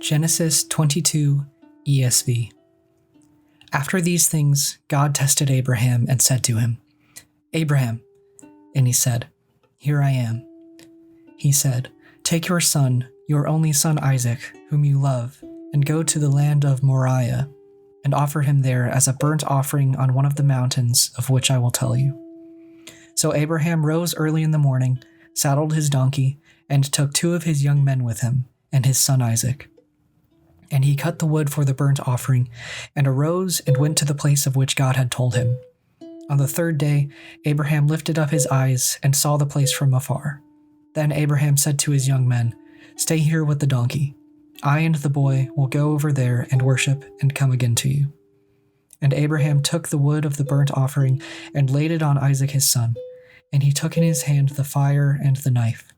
Genesis 22 ESV. After these things, God tested Abraham and said to him, "Abraham." And he said, "Here I am." He said, "Take your son, your only son Isaac, whom you love, and go to the land of Moriah, and offer him there as a burnt offering on one of the mountains of which I will tell you." So Abraham rose early in the morning, saddled his donkey, and took 2 of his young men with him, and his son Isaac. And he cut the wood for the burnt offering, and arose and went to the place of which God had told him. On the 3rd day, Abraham lifted up his eyes and saw the place from afar. Then Abraham said to his young men, "Stay here with the donkey. I and the boy will go over there and worship and come again to you." And Abraham took the wood of the burnt offering and laid it on Isaac his son, and he took in his hand the fire and the knife.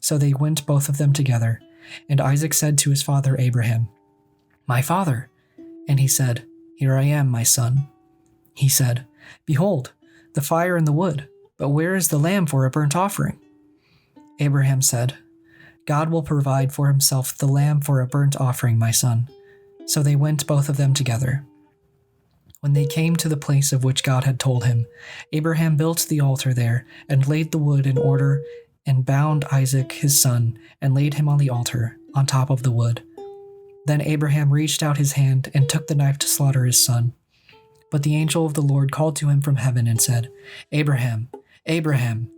So they went both of them together, and Isaac said to his father Abraham, "My father." And he said, "Here I am, my son." He said, "Behold, the fire and the wood, but where is the lamb for a burnt offering?" Abraham said, "God will provide for himself the lamb for a burnt offering, my son." So they went both of them together. When they came to the place of which God had told him, Abraham built the altar there and laid the wood in order and bound Isaac his son and laid him on the altar on top of the wood. Then Abraham reached out his hand and took the knife to slaughter his son. But the angel of the Lord called to him from heaven and said, "Abraham, Abraham."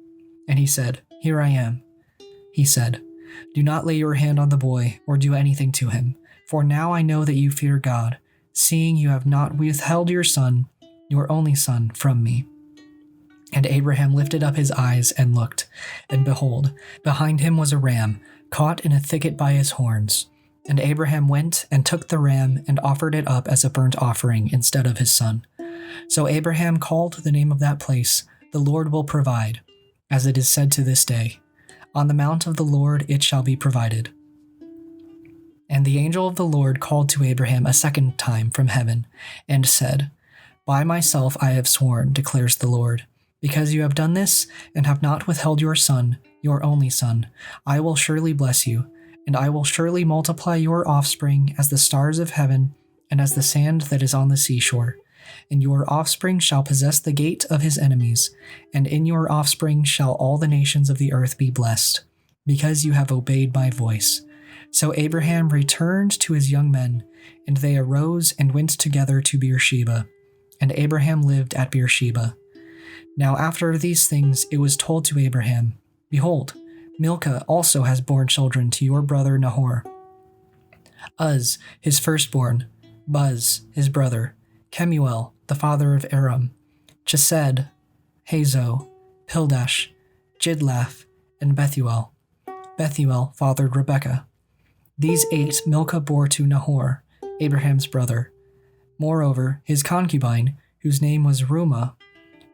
And he said, "Here I am." He said, "Do not lay your hand on the boy or do anything to him, for now I know that you fear God, seeing you have not withheld your son, your only son, from me." And Abraham lifted up his eyes and looked, and behold, behind him was a ram, caught in a thicket by his horns. And Abraham went and took the ram and offered it up as a burnt offering instead of his son. So Abraham called the name of that place, "The Lord will provide," as it is said to this day, "On the mount of the Lord it shall be provided." And the angel of the Lord called to Abraham a second time from heaven, and said, "By myself I have sworn, declares the Lord, because you have done this, and have not withheld your son, your only son, I will surely bless you, and I will surely multiply your offspring as the stars of heaven, and as the sand that is on the seashore. And your offspring shall possess the gate of his enemies, and in your offspring shall all the nations of the earth be blessed, because you have obeyed my voice." So Abraham returned to his young men, and they arose and went together to Beersheba. And Abraham lived at Beersheba. Now after these things it was told to Abraham, "Behold, Milcah also has borne children to your brother Nahor. Uz, his firstborn, Buz, his brother, Kemuel, the father of Aram, Chesed, Hazo, Pildash, Jidlaph, and Bethuel. Bethuel fathered Rebekah. These 8 Milcah bore to Nahor, Abraham's brother. Moreover, his concubine, whose name was Reumah,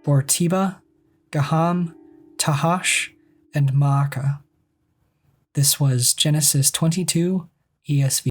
bore Tebah, Gaham, Tahash, and Maacah. This was Genesis 22 ESV.